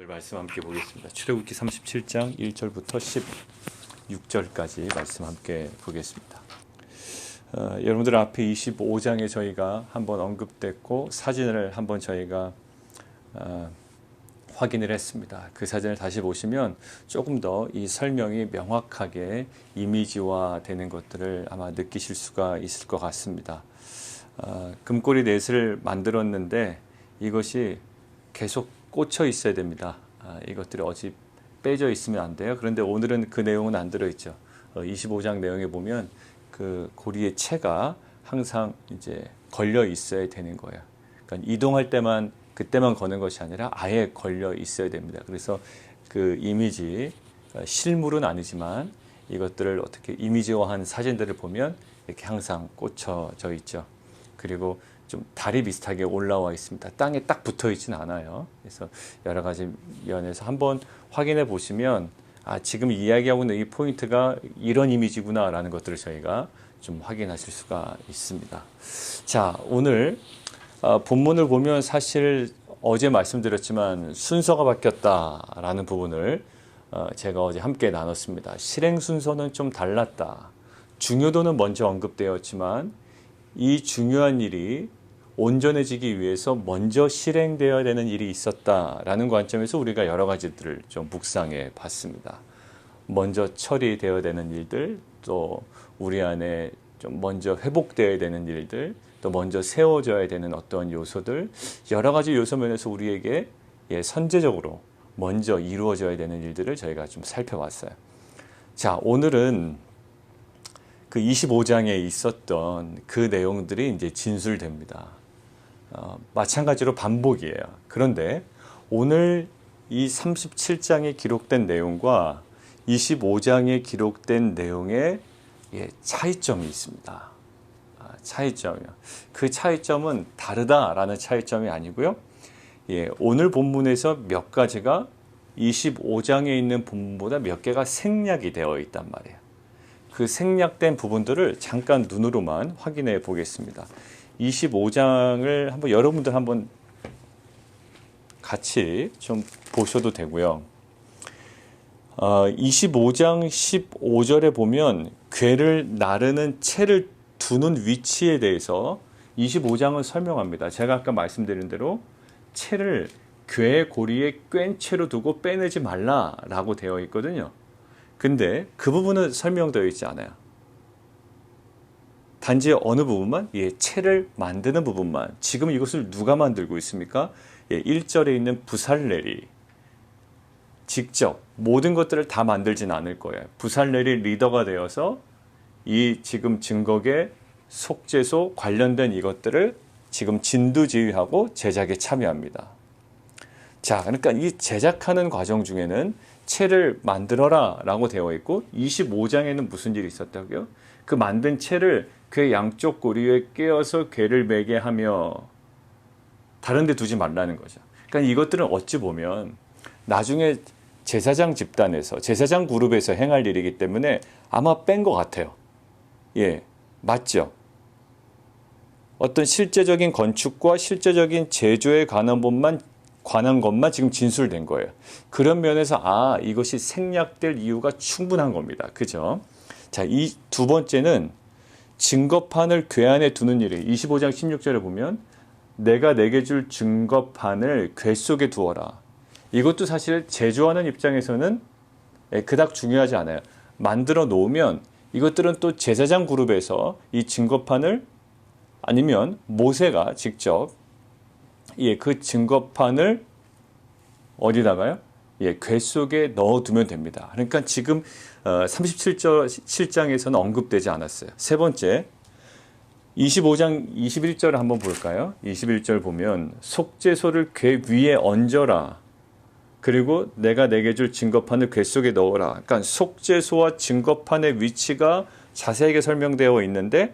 오늘 말씀 함께 보겠습니다. 출애굽기 37장 1절부터 16절까지 말씀 함께 보겠습니다. 여러분들 앞에 25장에 저희가 한번 언급됐고 사진을 한번 저희가 확인을 했습니다. 그 사진을 다시 보시면 조금 더 이 설명이 명확하게 이미지화 되는 것들을 아마 느끼실 수가 있을 것 같습니다. 금꼬리 넷을 만들었는데 이것이 계속 꽂혀 있어야 됩니다. 이것들이 어디 빼져 있으면 안 돼요. 그런데 오늘은 그 내용은 안 들어있죠. 25장 내용에 보면 그 고리의 채가 항상 이제 걸려 있어야 되는 거예요. 그러니까 이동할 때만 그때만 거는 것이 아니라 아예 걸려 있어야 됩니다. 그래서 그 이미지, 실물은 아니지만 이것들을 어떻게 이미지화한 사진들을 보면 이렇게 항상 꽂혀져 있죠. 그리고 좀 다리 비슷하게 올라와 있습니다. 땅에 딱 붙어 있지는 않아요. 그래서 여러 가지 면에서 한번 확인해 보시면 지금 이야기하고 있는 이 포인트가 이런 이미지구나 라는 것들을 저희가 좀 확인하실 수가 있습니다. 자, 오늘 본문을 보면 사실 어제 말씀드렸지만 순서가 바뀌었다라는 부분을 제가 어제 함께 나눴습니다. 실행 순서는 좀 달랐다. 중요도는 먼저 언급되었지만 이 중요한 일이 온전해지기 위해서 먼저 실행되어야 되는 일이 있었다라는 관점에서 우리가 여러 가지들을 좀 묵상해 봤습니다. 먼저 처리되어야 되는 일들, 또 우리 안에 좀 먼저 회복되어야 되는 일들, 또 먼저 세워져야 되는 어떤 요소들, 여러 가지 요소 면에서 우리에게 선제적으로 먼저 이루어져야 되는 일들을 저희가 좀 살펴봤어요. 자, 오늘은 그 25장에 있었던 그 내용들이 이제 진술됩니다. 마찬가지로 반복이에요. 그런데 오늘 이 37장에 기록된 내용과 25장에 기록된 내용에 차이점이 있습니다. 차이점이요. 그 차이점은 다르다라는 차이점이 아니고요. 오늘 본문에서 몇 가지가 25장에 있는 본문보다 몇 개가 생략이 되어 있단 말이에요. 그 생략된 부분들을 잠깐 눈으로만 확인해 보겠습니다. 25장을 한번 여러분들 한번 같이 좀 보셔도 되고요. 25장 15절에 보면 궤를 나르는 채를 두는 위치에 대해서 25장은 설명합니다. 제가 아까 말씀드린 대로 채를 궤 고리에 꿰인 채로 두고 빼내지 말라라고 되어 있거든요. 근데 그 부분은 설명되어 있지 않아요. 단지 어느 부분만? 채를 만드는 부분만. 지금 이것을 누가 만들고 있습니까? 1절에 있는 부살렐이 직접 모든 것들을 다 만들진 않을 거예요. 부살렐이 리더가 되어서 이 지금 증거계 속죄소 관련된 이것들을 지금 진두지휘하고 제작에 참여합니다. 자, 그러니까 이 제작하는 과정 중에는 채를 만들어라 라고 되어 있고 25장에는 무슨 일이 있었다고요? 그 만든 채를 궤 양쪽 고리에 꿰어서 궤를 매게 하며 다른 데 두지 말라는 거죠. 그러니까 이것들은 어찌 보면 나중에 제사장 집단에서 제사장 그룹에서 행할 일이기 때문에 아마 뺀 것 같아요. 맞죠? 어떤 실제적인 건축과 실제적인 제조에 관한 것만 지금 진술된 거예요. 그런 면에서 이것이 생략될 이유가 충분한 겁니다. 그죠? 자, 이 두 번째는 증거판을 궤 안에 두는 일이에요. 25장 16절에 보면 내가 내게 줄 증거판을 궤 속에 두어라. 이것도 사실 제조하는 입장에서는 그닥 중요하지 않아요. 만들어 놓으면 이것들은 또 제사장 그룹에서 이 증거판을 아니면 모세가 직접 그 증거판을 어디다가요? 궤 속에 넣어두면 됩니다. 그러니까 지금 37장에서는 언급되지 않았어요. 세 번째, 25장 21절을 한번 볼까요? 21절 보면 속죄소를 궤 위에 얹어라. 그리고 내가 내게 줄 증거판을 궤 속에 넣어라. 그러니까 속죄소와 증거판의 위치가 자세하게 설명되어 있는데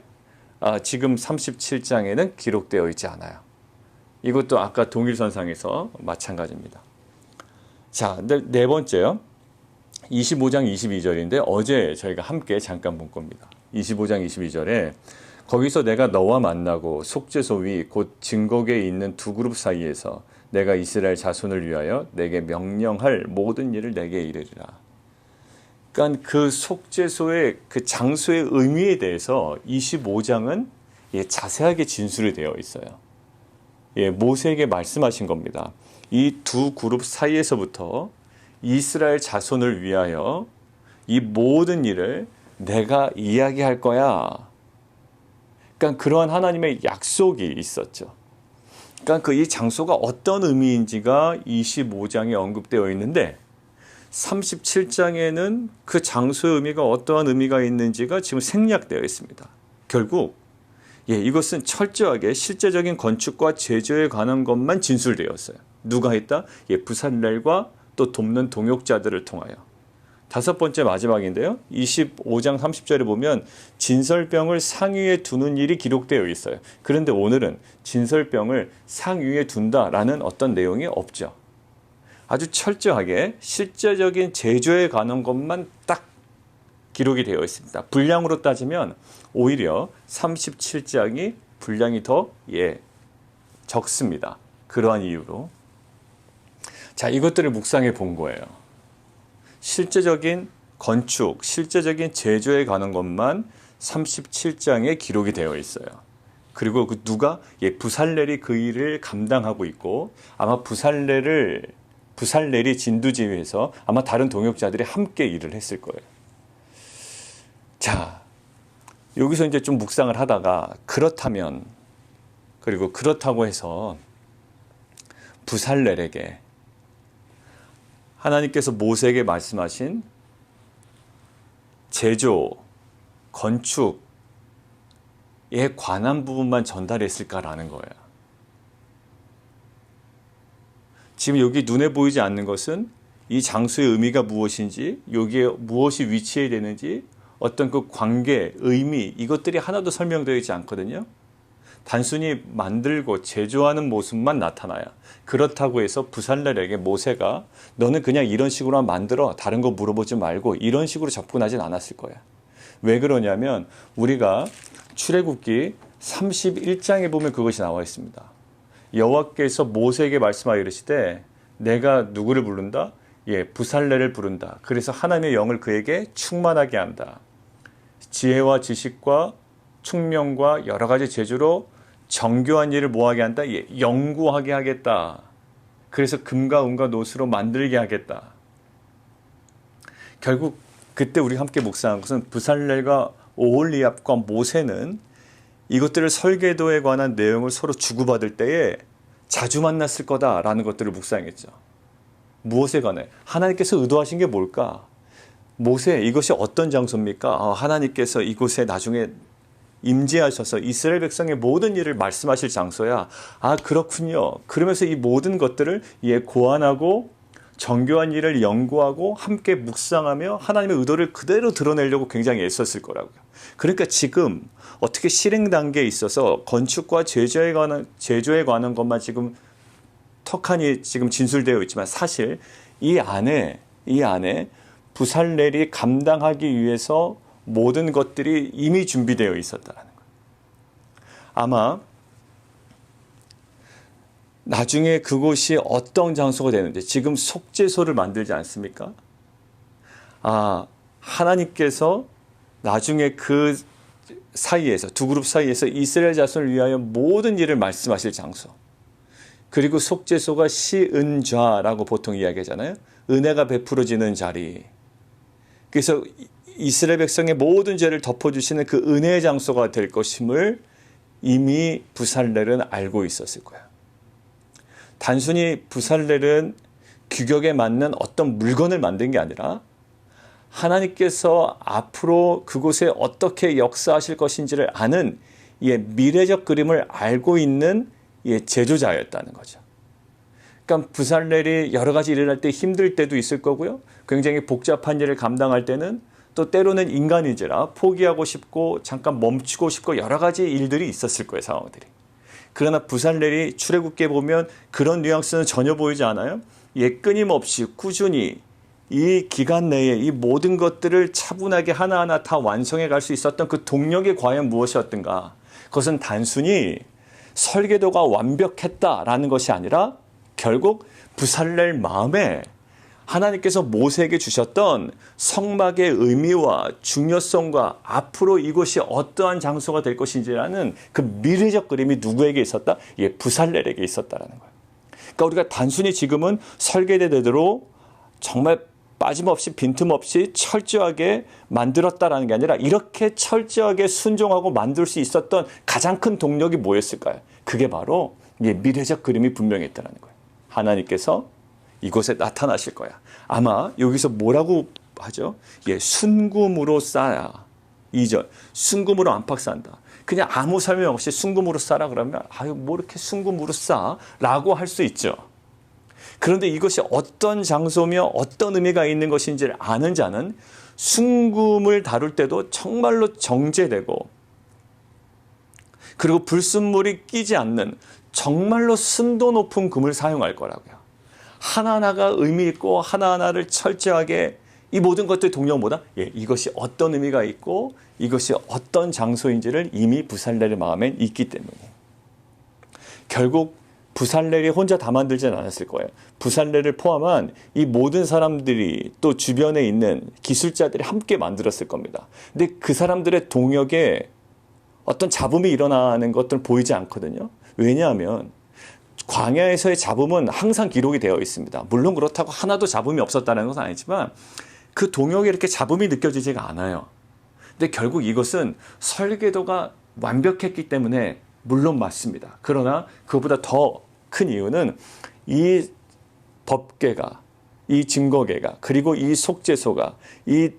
지금 37장에는 기록되어 있지 않아요. 이것도 아까 동일선상에서 마찬가지입니다. 자, 네 번째요. 25장 22절인데 어제 저희가 함께 잠깐 본 겁니다. 25장 22절에 거기서 내가 너와 만나고 속죄소 위 곧 증거궤에 있는 두 그룹 사이에서 내가 이스라엘 자손을 위하여 내게 명령할 모든 일을 내게 이르리라. 그러니까 그 속죄소의 그 장소의 의미에 대해서 25장은 자세하게 진술이 되어 있어요. 모세에게 말씀하신 겁니다. 이 두 그룹 사이에서부터 이스라엘 자손을 위하여 이 모든 일을 내가 이야기할 거야. 그러니까 그러한 하나님의 약속이 있었죠. 그러니까 그 이 장소가 어떤 의미인지가 25장에 언급되어 있는데 37장에는 그 장소의 의미가 어떠한 의미가 있는지가 지금 생략되어 있습니다. 결국 이것은 철저하게 실제적인 건축과 제조에 관한 것만 진술되었어요. 누가 했다? 부살렐과 또 돕는 동역자들을 통하여. 다섯 번째 마지막인데요. 25장 30절에 보면 진설병을 상위에 두는 일이 기록되어 있어요. 그런데 오늘은 진설병을 상위에 둔다라는 어떤 내용이 없죠. 아주 철저하게 실제적인 제조에 관한 것만 딱 기록이 되어 있습니다. 분량으로 따지면 오히려 37장이 분량이 더 적습니다. 그러한 이유로. 자, 이것들을 묵상해 본 거예요. 실제적인 건축, 실제적인 제조에 관한 것만 37장에 기록이 되어 있어요. 그리고 그 누가 부살렐이 그 일을 감당하고 있고 아마 부살렐이 진두지휘해서 아마 다른 동역자들이 함께 일을 했을 거예요. 자, 여기서 이제 좀 묵상을 하다가 그렇다면 그리고 그렇다고 해서 부살렐에게 하나님께서 모세에게 말씀하신 제조, 건축에 관한 부분만 전달했을까라는 거예요. 지금 여기 눈에 보이지 않는 것은 이 장소의 의미가 무엇인지, 여기에 무엇이 위치해야 되는지, 어떤 그 관계, 의미, 이것들이 하나도 설명되어 있지 않거든요. 단순히 만들고 제조하는 모습만 나타나요. 그렇다고 해서 부살렐에게 모세가 너는 그냥 이런 식으로만 만들어, 다른 거 물어보지 말고 이런 식으로 접근하진 않았을 거야. 왜 그러냐면 우리가 출애굽기 31장에 보면 그것이 나와 있습니다. 여호와께서 모세에게 말씀하여 이르시되 내가 누구를 부른다? 부살렐을 부른다. 그래서 하나님의 영을 그에게 충만하게 한다. 지혜와 지식과 총명과 여러 가지 재주로 정교한 일을 뭐하게 한다? 연구하게 하겠다. 그래서 금과 은과 노스로 만들게 하겠다. 결국 그때 우리 함께 묵상한 것은 부살렐과 오홀리압과 모세는 이것들을 설계도에 관한 내용을 서로 주고받을 때에 자주 만났을 거다라는 것들을 묵상했죠. 무엇에 관해? 하나님께서 의도하신 게 뭘까? 모세, 이것이 어떤 장소입니까? 하나님께서 이곳에 나중에 임재하셔서 이스라엘 백성의 모든 일을 말씀하실 장소야. 그렇군요. 그러면서 이 모든 것들을 고안하고 정교한 일을 연구하고 함께 묵상하며 하나님의 의도를 그대로 드러내려고 굉장히 애썼을 거라고요. 그러니까 지금 어떻게 실행 단계에 있어서 건축과 제조에 관한 것만 지금 턱하니 지금 진술되어 있지만 사실 이 안에 부살렐이 감당하기 위해서 모든 것들이 이미 준비되어 있었다는 거예요. 아마 나중에 그곳이 어떤 장소가 되는지 지금 속죄소를 만들지 않습니까? 하나님께서 나중에 그 사이에서 두 그룹 사이에서 이스라엘 자손을 위하여 모든 일을 말씀하실 장소. 그리고 속죄소가 시은좌라고 보통 이야기하잖아요. 은혜가 베풀어지는 자리. 그래서 이스라엘 백성의 모든 죄를 덮어주시는 그 은혜의 장소가 될 것임을 이미 부살렐은 알고 있었을 거예요. 단순히 부살렐은 규격에 맞는 어떤 물건을 만든 게 아니라 하나님께서 앞으로 그곳에 어떻게 역사하실 것인지를 아는 미래적 그림을 알고 있는 제조자였다는 거죠. 그러니까 부살렐이 여러 가지 일을 할 때 힘들 때도 있을 거고요. 굉장히 복잡한 일을 감당할 때는 또 때로는 인간인지라 포기하고 싶고 잠깐 멈추고 싶고 여러 가지 일들이 있었을 거예요, 상황들이. 그러나 부살렐이 출애굽기에 보면 그런 뉘앙스는 전혀 보이지 않아요. 끊임없이 꾸준히 이 기간 내에 이 모든 것들을 차분하게 하나하나 다 완성해 갈 수 있었던 그 동력이 과연 무엇이었던가. 그것은 단순히 설계도가 완벽했다라는 것이 아니라 결국 부살렐 마음에 하나님께서 모세에게 주셨던 성막의 의미와 중요성과 앞으로 이곳이 어떠한 장소가 될 것인지라는 그 미래적 그림이 누구에게 있었다? 예, 부살렐에게 있었다라는 거예요. 그러니까 우리가 단순히 지금은 설계대로 정말 빠짐없이 빈틈없이 철저하게 만들었다라는 게 아니라 이렇게 철저하게 순종하고 만들 수 있었던 가장 큰 동력이 뭐였을까요? 그게 바로 미래적 그림이 분명히 있다는 거예요. 하나님께서 이곳에 나타나실 거야. 아마 여기서 뭐라고 하죠? 예, 순금으로 쌓아. 2절. 순금으로 안팎 쌓는다. 그냥 아무 설명 없이 순금으로 쌓아 그러면 아유 뭐 이렇게 순금으로 쌓아? 라고 할 수 있죠. 그런데 이것이 어떤 장소며 어떤 의미가 있는 것인지를 아는 자는 순금을 다룰 때도 정말로 정제되고 그리고 불순물이 끼지 않는 정말로 순도 높은 금을 사용할 거라고요. 하나하나가 의미 있고 하나하나를 철저하게 이 모든 것들의 동력 뭐다? 예, 이것이 어떤 의미가 있고 이것이 어떤 장소인지를 이미 부살렐의 마음에 있기 때문에 결국 부살렐이 혼자 다 만들지는 않았을 거예요. 부살렐을 포함한 이 모든 사람들이 또 주변에 있는 기술자들이 함께 만들었을 겁니다. 근데 그 사람들의 동역에 어떤 잡음이 일어나는 것들은 보이지 않거든요. 왜냐하면 광야에서의 잡음은 항상 기록이 되어 있습니다. 물론 그렇다고 하나도 잡음이 없었다는 것은 아니지만 그 동역에 이렇게 잡음이 느껴지지가 않아요. 근데 결국 이것은 설계도가 완벽했기 때문에 물론 맞습니다. 그러나 그보다 더 큰 이유는 이 법궤가, 이 증거궤가, 그리고 이 속죄소가, 이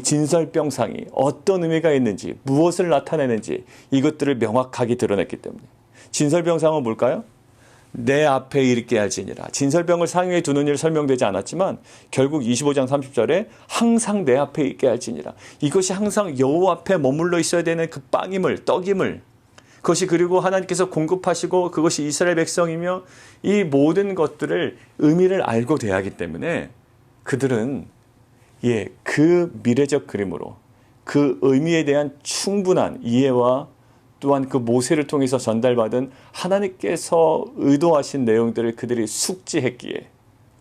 진설병상이 어떤 의미가 있는지, 무엇을 나타내는지 이것들을 명확하게 드러냈기 때문에. 진설병상은 뭘까요? 내 앞에 있게 할지니라. 진설병을 상위에 두는 일 설명되지 않았지만 결국 25장 30절에 항상 내 앞에 있게 할지니라. 이것이 항상 여호와 앞에 머물러 있어야 되는 그 빵임을, 떡임을 그것이 그리고 하나님께서 공급하시고 그것이 이스라엘 백성이며 이 모든 것들을 의미를 알고 돼야 하기 때문에 그들은 그 미래적 그림으로 그 의미에 대한 충분한 이해와 또한 그 모세를 통해서 전달받은 하나님께서 의도하신 내용들을 그들이 숙지했기에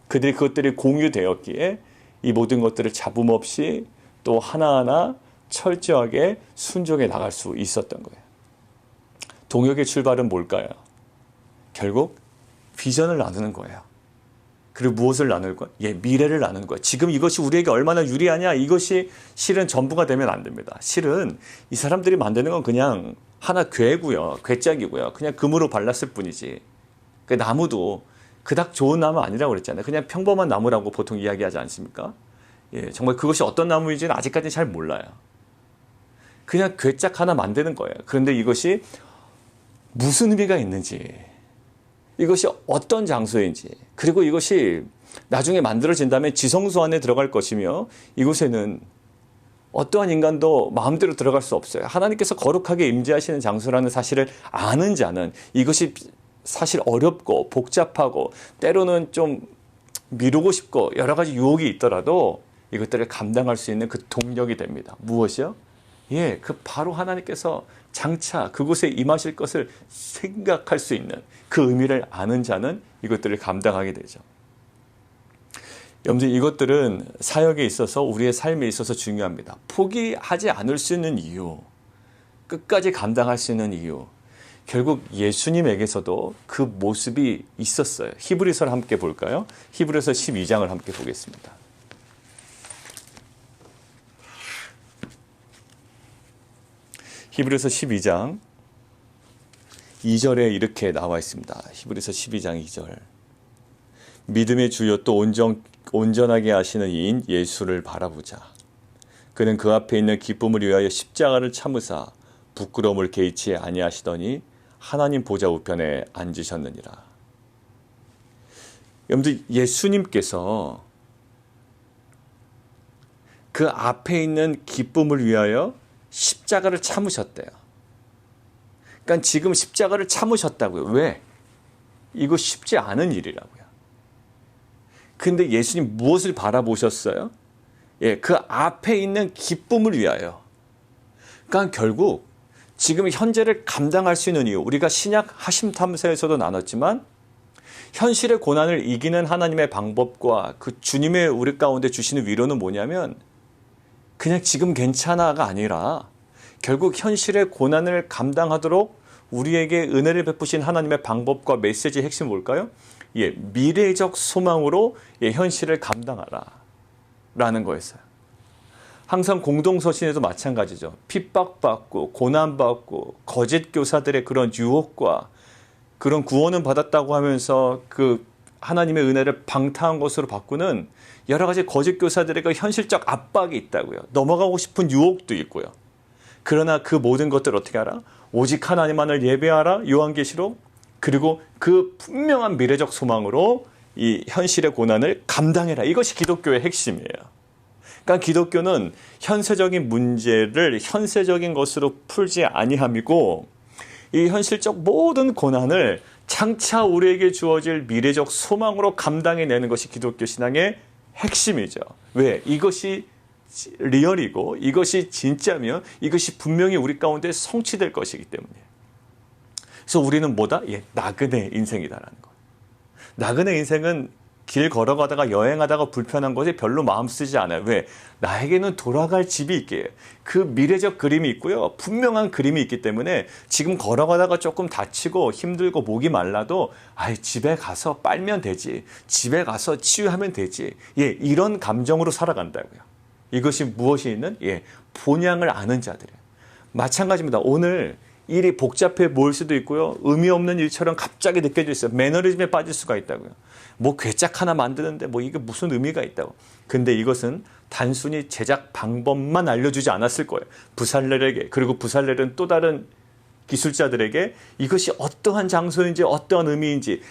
그들이 그것들이 공유되었기에 이 모든 것들을 잡음 없이 또 하나하나 철저하게 순종해 나갈 수 있었던 거예요. 동역의 출발은 뭘까요? 결국 비전을 나누는 거예요. 그리고 무엇을 나눌 거야? 미래를 나누는 거야. 지금 이것이 우리에게 얼마나 유리하냐? 이것이 실은 전부가 되면 안 됩니다. 실은 이 사람들이 만드는 건 그냥 하나 궤고요. 궤짝이고요. 그냥 금으로 발랐을 뿐이지. 그 나무도 그닥 좋은 나무 아니라고 그랬잖아요. 그냥 평범한 나무라고 보통 이야기하지 않습니까? 정말 그것이 어떤 나무인지는 아직까지 잘 몰라요. 그냥 궤짝 하나 만드는 거예요. 그런데 이것이 무슨 의미가 있는지, 이것이 어떤 장소인지, 그리고 이것이 나중에 만들어진다면 지성소 안에 들어갈 것이며 이곳에는 어떠한 인간도 마음대로 들어갈 수 없어요. 하나님께서 거룩하게 임재하시는 장소라는 사실을 아는 자는 이것이 사실 어렵고 복잡하고 때로는 좀 미루고 싶고 여러 가지 유혹이 있더라도 이것들을 감당할 수 있는 그 동력이 됩니다. 무엇이요? 그 바로 하나님께서 장차 그곳에 임하실 것을 생각할 수 있는 그 의미를 아는 자는 이것들을 감당하게 되죠. 여러분들 이것들은 사역에 있어서 우리의 삶에 있어서 중요합니다. 포기하지 않을 수 있는 이유, 끝까지 감당할 수 있는 이유, 결국 예수님에게서도 그 모습이 있었어요. 히브리서를 함께 볼까요? 히브리서 12장을 함께 보겠습니다. 히브리서 12장 2절에 이렇게 나와 있습니다. 히브리서 12장 2절. 믿음의 주요 또 온전하게 하시는 이인 예수를 바라보자. 그는 그 앞에 있는 기쁨을 위하여 십자가를 참으사 부끄러움을 개의치 아니하시더니 하나님 보좌 우편에 앉으셨느니라. 여러분들 예수님께서 그 앞에 있는 기쁨을 위하여 십자가를 참으셨대요. 그러니까 지금 십자가를 참으셨다고요. 왜? 이거 쉽지 않은 일이라고요. 근데 예수님 무엇을 바라보셨어요? 그 앞에 있는 기쁨을 위하여. 그러니까 결국 지금 현재를 감당할 수 있는 이유, 우리가 신약 하심탐서에서도 나눴지만 현실의 고난을 이기는 하나님의 방법과 그 주님의 우리 가운데 주시는 위로는 뭐냐면 그냥 지금 괜찮아가 아니라 결국 현실의 고난을 감당하도록 우리에게 은혜를 베푸신 하나님의 방법과 메시지의 핵심은 뭘까요? 미래적 소망으로 현실을 감당하라 라는 거였어요. 항상 공동서신에도 마찬가지죠. 핍박받고 고난받고 거짓 교사들의 그런 유혹과 그런 구원은 받았다고 하면서 그 하나님의 은혜를 방탕한 것으로 바꾸는 여러 가지 거짓 교사들의 그 현실적 압박이 있다고요. 넘어가고 싶은 유혹도 있고요. 그러나 그 모든 것들을 어떻게 하라? 오직 하나님만을 예배하라. 요한계시록. 그리고 그 분명한 미래적 소망으로 이 현실의 고난을 감당해라. 이것이 기독교의 핵심이에요. 그러니까 기독교는 현세적인 문제를 현세적인 것으로 풀지 아니함이고 이 현실적 모든 고난을 장차 우리에게 주어질 미래적 소망으로 감당해내는 것이 기독교 신앙의 핵심이죠. 왜? 이것이 리얼이고 이것이 진짜며 이것이 분명히 우리 가운데 성취될 것이기 때문에. 그래서 우리는 뭐다? 나그네 인생이다라는 거. 나그네 인생은 길 걸어가다가 여행하다가 불편한 것에 별로 마음 쓰지 않아요. 왜? 나에게는 돌아갈 집이 있게 그 미래적 그림이 있고요. 분명한 그림이 있기 때문에 지금 걸어가다가 조금 다치고 힘들고 목이 말라도 집에 가서 빨면 되지. 집에 가서 치유하면 되지. 이런 감정으로 살아간다고요. 이것이 무엇이 있는? 본향을 아는 자들이에요. 마찬가지입니다. 오늘 일이 복잡해 보일 수도 있고요. 의미 없는 일처럼 갑자기 느껴질 수 있어요. 매너리즘에 빠질 수가 있다고요. 괴짝 하나 만드는데 이게 무슨 의미가 있다고. 근데 이것은 단순히 제작 방법만 알려주지 않았을 거예요. 부살렐에게, 그리고 부살렐은 또 다른 기술자들에게 이것이 어떠한 장소인지 어떠한 의미인지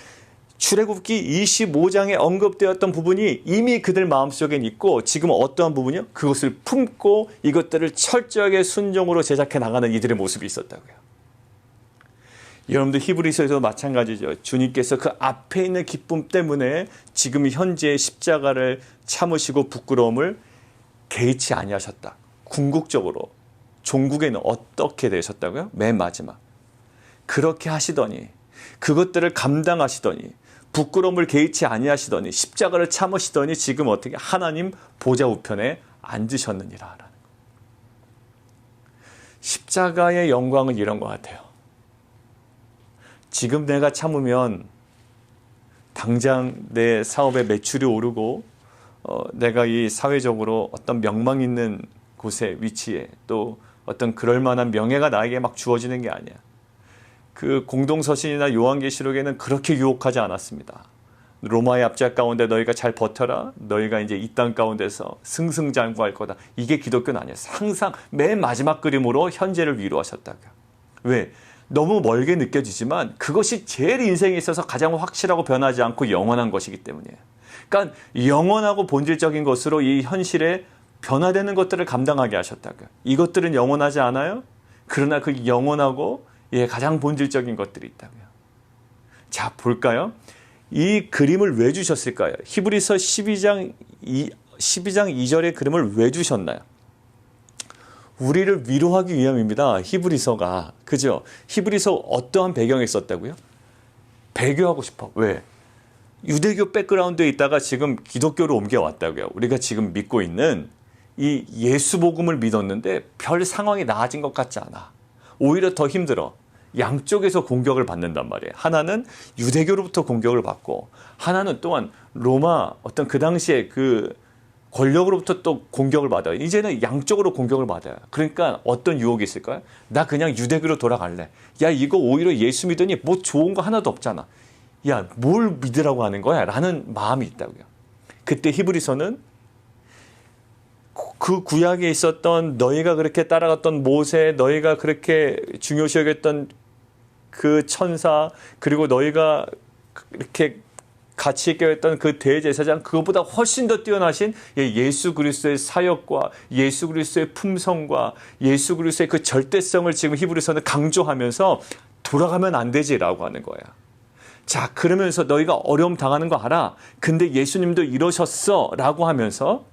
출애굽기 25장에 언급되었던 부분이 이미 그들 마음속엔 있고 지금 어떠한 부분이요? 그것을 품고 이것들을 철저하게 순종으로 제작해 나가는 이들의 모습이 있었다고요. 여러분들 히브리서에서도 마찬가지죠. 주님께서 그 앞에 있는 기쁨 때문에 지금 현재의 십자가를 참으시고 부끄러움을 개의치 아니하셨다. 궁극적으로 종국에는 어떻게 되셨다고요? 맨 마지막. 그렇게 하시더니 그것들을 감당하시더니 부끄러움을 개의치 아니하시더니 십자가를 참으시더니 지금 어떻게 하나님 보좌 우편에 앉으셨느니라 라는 거. 십자가의 영광은 이런 것 같아요. 지금 내가 참으면 당장 내 사업의 매출이 오르고 내가 이 사회적으로 어떤 명망 있는 곳에 위치에 또 어떤 그럴 만한 명예가 나에게 막 주어지는 게 아니야. 그 공동서신이나 요한계시록에는 그렇게 유혹하지 않았습니다. 로마의 압제학 가운데 너희가 잘 버텨라. 너희가 이제 이 땅 가운데서 승승장구할 거다. 이게 기독교는 아니에요. 항상 맨 마지막 그림으로 현재를 위로하셨다고요. 왜? 너무 멀게 느껴지지만 그것이 제일 인생에 있어서 가장 확실하고 변하지 않고 영원한 것이기 때문이에요. 그러니까 영원하고 본질적인 것으로 이 현실에 변화되는 것들을 감당하게 하셨다고요. 이것들은 영원하지 않아요? 그러나 그 영원하고 가장 본질적인 것들이 있다고요. 자, 볼까요? 이 그림을 왜 주셨을까요? 히브리서 12장 2절의 그림을 왜 주셨나요? 우리를 위로하기 위함입니다. 히브리서가. 그죠? 히브리서 어떠한 배경에 있었다고요? 배교하고 싶어. 왜? 유대교 백그라운드에 있다가 지금 기독교로 옮겨왔다고요. 우리가 지금 믿고 있는 이 예수 복음을 믿었는데 별 상황이 나아진 것 같지 않아. 오히려 더 힘들어. 양쪽에서 공격을 받는단 말이에요. 하나는 유대교로부터 공격을 받고 하나는 또한 로마 어떤 그 당시에 그 권력으로부터 또 공격을 받아요. 이제는 양쪽으로 공격을 받아요. 그러니까 어떤 유혹이 있을까요? 나 그냥 유대교로 돌아갈래. 야, 이거 오히려 예수 믿으니 뭐 좋은 거 하나도 없잖아. 야, 뭘 믿으라고 하는 거야? 라는 마음이 있다고요. 그때 히브리서는 그 구약에 있었던 너희가 그렇게 따라갔던 모세, 너희가 그렇게 중요시 여겼던 그 천사, 그리고 너희가 이렇게 가치 있게 했던 그 대제사장, 그것보다 훨씬 더 뛰어나신 예수 그리스도의 사역과 예수 그리스도의 품성과 예수 그리스도의 그 절대성을 지금 히브리서는 강조하면서 돌아가면 안 되지라고 하는 거야. 자, 그러면서 너희가 어려움 당하는 거 알아. 근데 예수님도 이러셨어 라고 하면서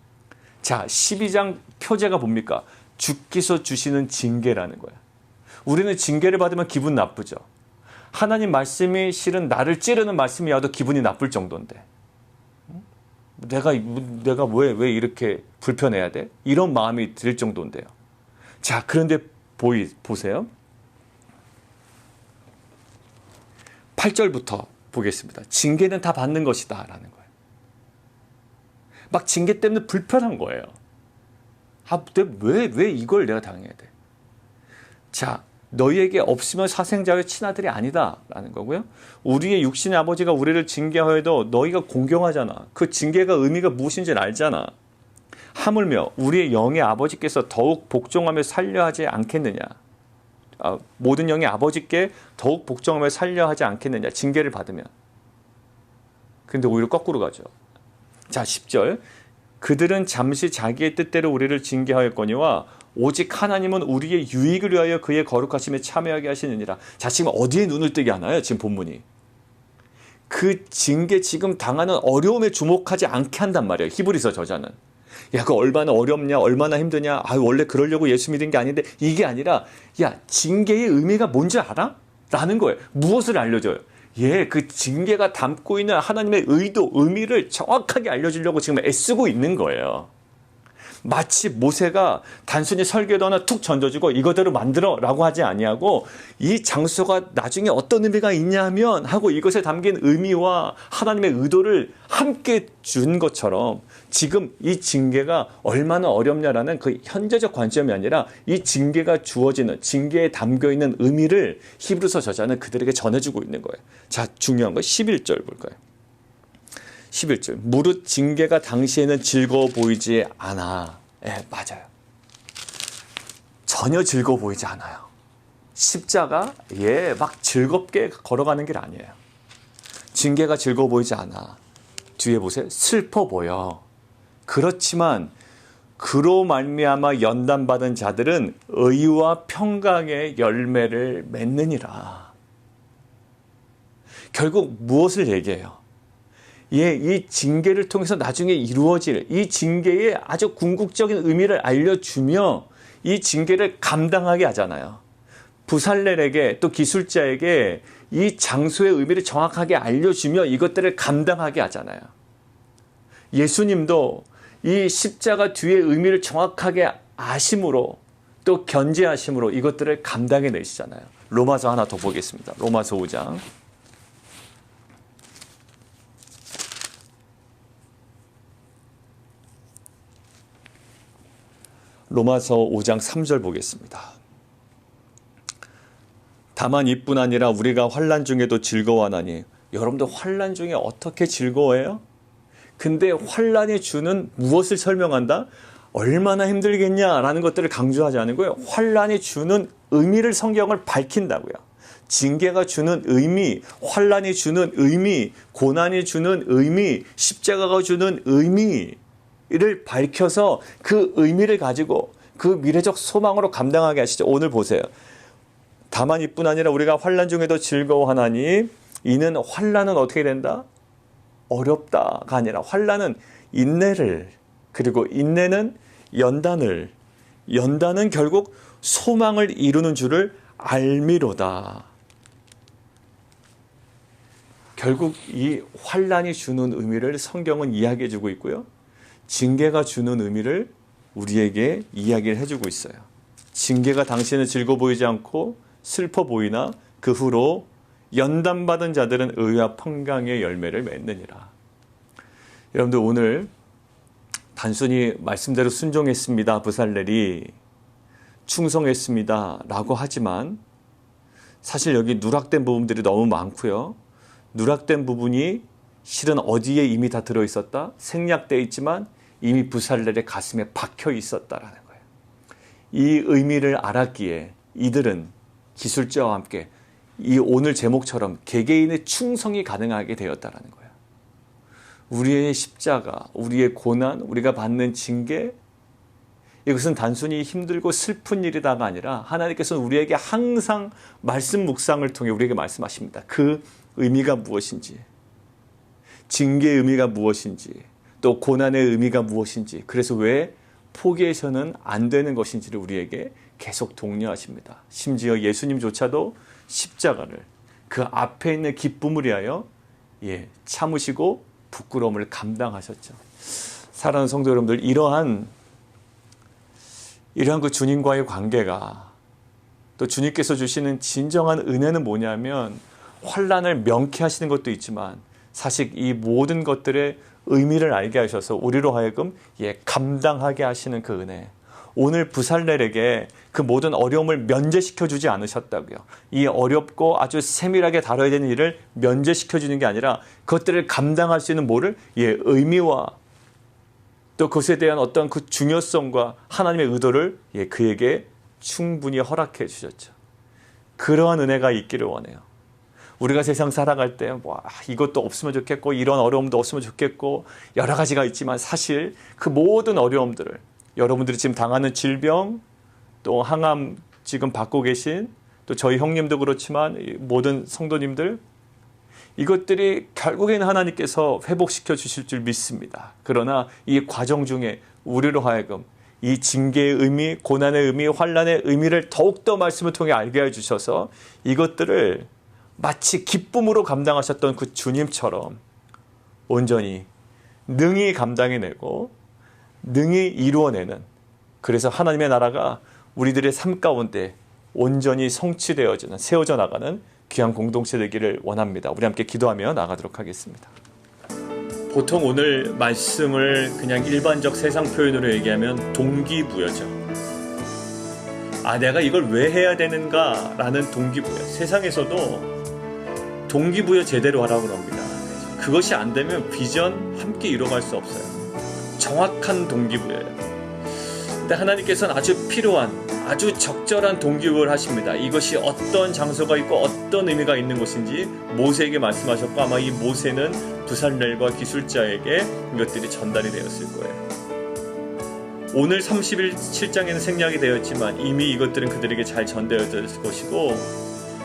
자, 12장 표제가 뭡니까? 주께서 주시는 징계라는 거야. 우리는 징계를 받으면 기분 나쁘죠. 하나님 말씀이 실은 나를 찌르는 말씀이 와도 기분이 나쁠 정도인데 내가 왜 이렇게 불편해야 돼? 이런 마음이 들 정도인데요. 자, 그런데 보세요. 8절부터 보겠습니다. 징계는 다 받는 것이다 라는 거예요. 막 징계 때문에 불편한 거예요. 왜 이걸 내가 당해야 돼? 자, 너희에게 없으면 사생자의 친아들이 아니다 라는 거고요. 우리의 육신의 아버지가 우리를 징계하여도 너희가 공경하잖아. 그 징계가 의미가 무엇인지를 알잖아. 하물며 우리의 영의 아버지께서 더욱 복종하며 살려 하지 않겠느냐. 모든 영의 아버지께 더욱 복종하며 살려 하지 않겠느냐. 징계를 받으면. 근데 오히려 거꾸로 가죠. 자, 10절. 그들은 잠시 자기의 뜻대로 우리를 징계하였거니와 오직 하나님은 우리의 유익을 위하여 그의 거룩하심에 참여하게 하시느니라. 자, 지금 어디에 눈을 뜨게 하나요? 지금 본문이. 그 징계 지금 당하는 어려움에 주목하지 않게 한단 말이에요. 히브리서 저자는. 야, 그거 얼마나 어렵냐, 얼마나 힘드냐, 원래 그러려고 예수 믿은 게 아닌데, 이게 아니라, 야, 징계의 의미가 뭔지 알아? 라는 거예요. 무엇을 알려줘요? 그 징계가 담고 있는 하나님의 의도, 의미를 정확하게 알려주려고 지금 애쓰고 있는 거예요. 마치 모세가 단순히 설교도 하나 툭 던져주고 이거대로 만들어 라고 하지 아니하고 이 장소가 나중에 어떤 의미가 있냐면 하고 이것에 담긴 의미와 하나님의 의도를 함께 준 것처럼 지금 이 징계가 얼마나 어렵냐라는 그 현재적 관점이 아니라 이 징계가 주어지는 징계에 담겨있는 의미를 히브리서 저자는 그들에게 전해주고 있는 거예요. 자, 중요한 거 11절 볼까요? 11절. 무릇 징계가 당시에는 즐거워 보이지 않아. 맞아요. 전혀 즐거워 보이지 않아요. 십자가 막 즐겁게 걸어가는 길 아니에요. 징계가 즐거워 보이지 않아. 뒤에 보세요. 슬퍼 보여. 그렇지만 그로 말미암아 연단받은 자들은 의와 평강의 열매를 맺느니라. 결국 무엇을 얘기해요? 이 징계를 통해서 나중에 이루어질 이 징계의 아주 궁극적인 의미를 알려주며 이 징계를 감당하게 하잖아요. 부살렐에게 또 기술자에게 이 장소의 의미를 정확하게 알려주며 이것들을 감당하게 하잖아요. 예수님도 이 십자가 뒤의 의미를 정확하게 아심으로 또 견지하심으로 이것들을 감당해 내시잖아요. 로마서 하나 더 보겠습니다. 로마서 5장. 로마서 5장 3절 보겠습니다. 다만 이뿐 아니라 우리가 환난 중에도 즐거워하나니. 여러분들 환난 중에 어떻게 즐거워해요? 근데 환난이 주는 무엇을 설명한다? 얼마나 힘들겠냐라는 것들을 강조하지 않고요. 환난이 주는 의미를 성경을 밝힌다고요. 징계가 주는 의미, 환난이 주는 의미, 고난이 주는 의미, 십자가가 주는 의미를 밝혀서 그 의미를 가지고 그 미래적 소망으로 감당하게 하시죠. 오늘 보세요. 다만 이뿐 아니라 우리가 환난 중에도 즐거워하나니 이는 환난은 어떻게 된다? 어렵다가 아니라 환난은 인내를, 그리고 인내는 연단을, 연단은 결국 소망을 이루는 줄을 알미로다. 결국 이 환난이 주는 의미를 성경은 이야기해 주고 있고요. 징계가 주는 의미를 우리에게 이야기를 해주고 있어요. 징계가 당시에는 즐거워 보이지 않고 슬퍼 보이나 그 후로 연단받은 자들은 의와 평강의 열매를 맺느니라. 여러분들 오늘 단순히 말씀대로 순종했습니다. 부살렐이 충성했습니다. 라고 하지만 사실 여기 누락된 부분들이 너무 많고요. 누락된 부분이 실은 어디에 이미 다 들어있었다? 생략되어 있지만 이미 부살렐의 가슴에 박혀 있었다라는 거예요. 이 의미를 알았기에 이들은 기술자와 함께 이 오늘 제목처럼 개개인의 충성이 가능하게 되었다라는 거예요. 우리의 십자가, 우리의 고난, 우리가 받는 징계, 이것은 단순히 힘들고 슬픈 일이다가 아니라 하나님께서는 우리에게 항상 말씀 묵상을 통해 우리에게 말씀하십니다. 그 의미가 무엇인지, 징계의 의미가 무엇인지, 또 고난의 의미가 무엇인지, 그래서 왜 포기해서는 안 되는 것인지를 우리에게 계속 독려하십니다. 심지어 예수님조차도 십자가를 그 앞에 있는 기쁨을 위하여 참으시고 부끄러움을 감당하셨죠. 사랑하는 성도 여러분들, 이러한 그 주님과의 관계가, 또 주님께서 주시는 진정한 은혜는 뭐냐면 환난을 명쾌하시는 것도 있지만 사실 이 모든 것들의 의미를 알게 하셔서 우리로 하여금 감당하게 하시는 그 은혜. 오늘 부살렐에게 그 모든 어려움을 면제시켜 주지 않으셨다고요. 이 어렵고 아주 세밀하게 다뤄야 되는 일을 면제시켜 주는 게 아니라 그것들을 감당할 수 있는 뭐를? 의미와 또 그것에 대한 어떤 그 중요성과 하나님의 의도를 그에게 충분히 허락해 주셨죠. 그러한 은혜가 있기를 원해요. 우리가 세상 살아갈 때 이것도 없으면 좋겠고 이런 어려움도 없으면 좋겠고 여러 가지가 있지만 사실 그 모든 어려움들을, 여러분들이 지금 당하는 질병, 또 항암 지금 받고 계신, 또 저희 형님도 그렇지만 모든 성도님들, 이것들이 결국에는 하나님께서 회복시켜 주실 줄 믿습니다. 그러나 이 과정 중에 우리로 하여금 이 징계의 의미, 고난의 의미, 환난의 의미를 더욱더 말씀을 통해 알게 해주셔서 이것들을 마치 기쁨으로 감당하셨던 그 주님처럼 온전히 능히 감당해내고 능히 이루어내는, 그래서 하나님의 나라가 우리들의 삶 가운데 온전히 성취되어지는, 세워져 나가는 귀한 공동체 되기를 원합니다. 우리 함께 기도하며 나가도록 하겠습니다. 보통 오늘 말씀을 그냥 일반적 세상 표현으로 얘기하면 동기부여죠. 내가 이걸 왜 해야 되는가 라는 동기부여. 세상에서도 동기부여 제대로 하라고 합니다. 그것이 안 되면 비전 함께 이뤄갈 수 없어요. 정확한 동기부여예요. 근데 하나님께서는 아주 필요한, 아주 적절한 동기부여를 하십니다. 이것이 어떤 장소가 있고 어떤 의미가 있는 것인지 모세에게 말씀하셨고, 아마 이 모세는 부살렐과 기술자에게 이것들이 전달이 되었을 거예요. 오늘 37장에는 생략이 되었지만 이미 이것들은 그들에게 잘 전달되었을 것이고,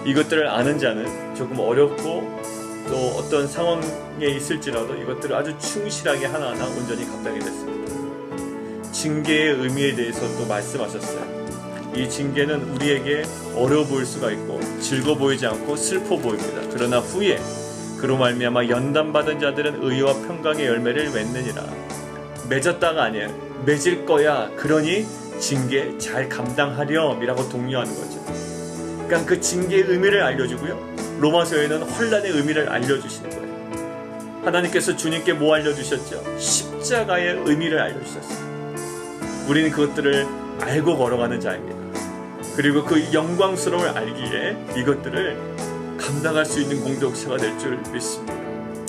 이것들을 아는 자는 조금 어렵고 또 어떤 상황에 있을지라도 이것들을 아주 충실하게 하나하나 온전히 감당이 됐습니다. 징계의 의미에 대해서 또 말씀하셨어요. 이 징계는 우리에게 어려워 보일 수가 있고 즐거워 보이지 않고 슬퍼 보입니다. 그러나 후에 그로 말미암아 연단받은 자들은 의와 평강의 열매를 맺느니라. 맺었다가 아니에요. 맺을 거야. 그러니 징계 잘 감당하렴이라고 독려하는 거죠. 그러니까 그 징계의 의미를 알려주고요, 로마서에는 환난의 의미를 알려주시는 거예요. 하나님께서 주님께 뭐 알려주셨죠? 십자가의 의미를 알려주셨어요. 우리는 그것들을 알고 걸어가는 자입니다. 그리고 그 영광스러움을 알기에 이것들을 감당할 수 있는 공동체가 될 줄 믿습니다.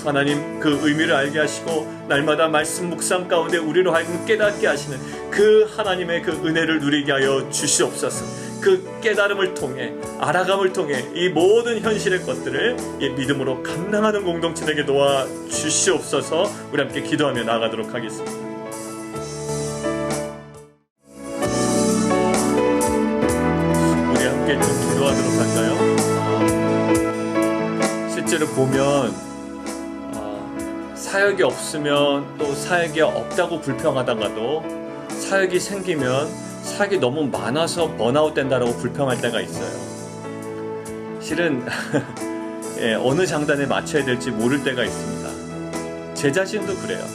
하나님, 그 의미를 알게 하시고 날마다 말씀 묵상 가운데 우리로 하여금 깨닫게 하시는 그 하나님의 그 은혜를 누리게 하여 주시옵소서. 그 깨달음을 통해, 알아감을 통해 이 모든 현실의 것들을 믿음으로 감당하는 공동체 되게 도와 주시옵소서. 우리 함께 기도하며 나아가도록 하겠습니다. 우리 함께 좀 기도하도록 할까요? 실제로 보면 사역이 없으면, 또 사역이 없다고 불평하다가도 사역이 생기면 사역이 너무 많아서 번아웃 된다라고 불평할 때가 있어요. 실은 어느 장단에 맞춰야 될지 모를 때가 있습니다. 제 자신도 그래요.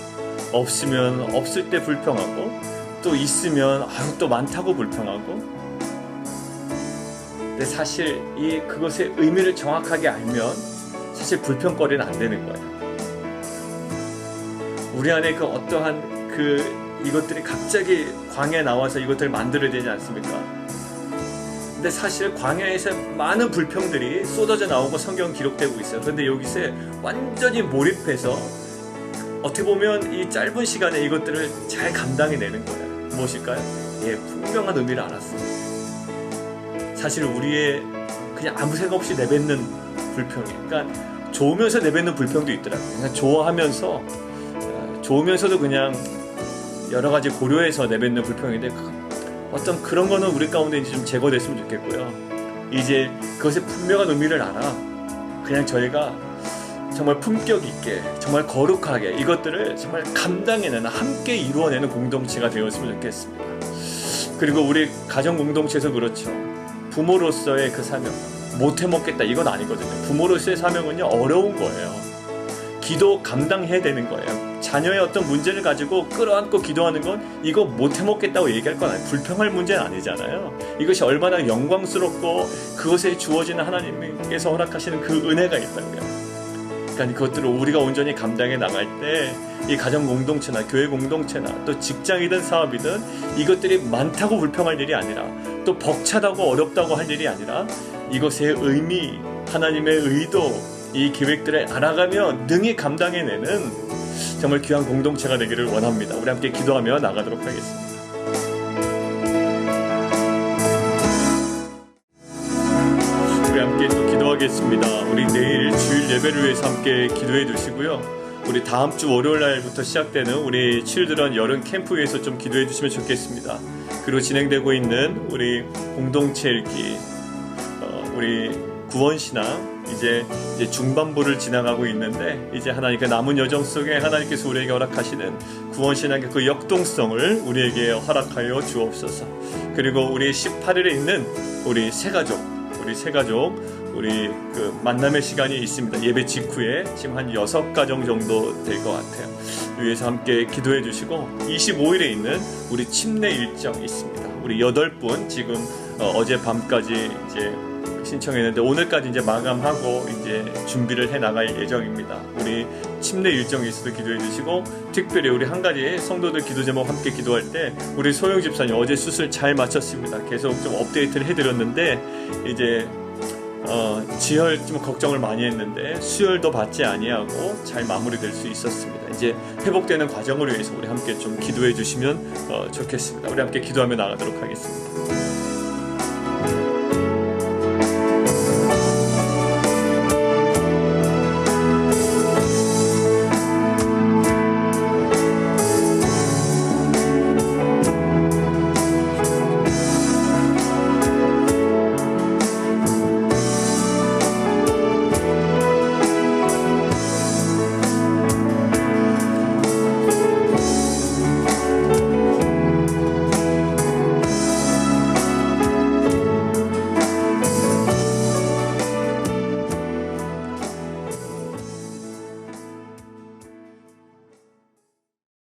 없으면 없을 때 불평하고, 또 있으면 또 많다고 불평하고. 근데 사실 그것의 의미를 정확하게 알면 사실 불평거리는 안 되는 거예요. 우리 안에 그 어떠한 이것들이 갑자기 광야에 나와서 이것들을 만들어야 되지 않습니까? 근데 사실 광야에서 많은 불평들이 쏟아져 나오고 성경 기록되고 있어요. 그런데 여기서 완전히 몰입해서 어떻게 보면 이 짧은 시간에 이것들을 잘 감당해내는 거예요. 무엇일까요? 분명한 의미를 알았어요. 사실 우리의 그냥 아무 생각 없이 내뱉는 불평이, 그러니까 좋으면서 내뱉는 불평도 있더라고요. 그냥 좋으면서도 그냥 여러 가지 고려해서 내뱉는 불평인데, 어떤 그런 거는 우리 가운데 이제 좀 제거됐으면 좋겠고요. 이제 그것의 분명한 의미를 알아 그냥 저희가 정말 품격 있게, 정말 거룩하게 이것들을 정말 감당해내는, 함께 이루어내는 공동체가 되었으면 좋겠습니다. 그리고 우리 가정 공동체에서 그렇죠. 부모로서의 그 사명, 못 해먹겠다 이건 아니거든요. 부모로서의 사명은요, 어려운 거예요. 기도 감당해야 되는 거예요. 자녀의 어떤 문제를 가지고 끌어안고 기도하는 건 이거 못 해먹겠다고 얘기할 건 아니에요. 불평할 문제는 아니잖아요. 이것이 얼마나 영광스럽고 그것에 주어지는 하나님께서 허락하시는 그 은혜가 있다고요. 그러니까 그것들을 우리가 온전히 감당해 나갈 때 이 가정 공동체나 교회 공동체나 또 직장이든 사업이든 이것들이 많다고 불평할 일이 아니라 또 벅차다고 어렵다고 할 일이 아니라 이것의 의미, 하나님의 의도, 이 계획들을 알아가며 능히 감당해내는 정말 귀한 공동체가 되기를 원합니다. 우리 함께 기도하며 나가도록 하겠습니다. 우리 함께 또 기도하겠습니다. 우리 내일 주일 예배를 위해서 함께 기도해 주시고요. 우리 다음 주 월요일 날부터 시작되는 우리 칠드런 여름 캠프 위해서 좀 기도해 주시면 좋겠습니다. 그리고 진행되고 있는 우리 공동체 읽기, 우리 구원신앙 이제 중반부를 지나가고 있는데 이제 하나님께 남은 여정 속에 하나님께서 우리에게 허락하시는 구원신앙의 그 역동성을 우리에게 허락하여 주옵소서. 그리고 우리 18일에 있는 우리 새가족 우리 그 만남의 시간이 있습니다. 예배 직후에 지금 한 6가정 정도 될 것 같아요. 위에서 함께 기도해 주시고 25일에 있는 우리 침례 일정 있습니다. 우리 8분 지금 어젯밤까지 이제 신청했는데 오늘까지 이제 마감하고 이제 준비를 해 나갈 예정입니다. 우리 침례 일정에 있어도 기도해 주시고 특별히 우리 한 가지 성도들 기도 제목 함께 기도할 때 우리 소영 집사님 어제 수술 잘 마쳤습니다. 계속 좀 업데이트를 해드렸는데 이제 지혈 좀 걱정을 많이 했는데 수혈도 받지 아니하고 잘 마무리될 수 있었습니다. 이제 회복되는 과정을 위해서 우리 함께 좀 기도해 주시면 좋겠습니다. 우리 함께 기도하며 나가도록 하겠습니다.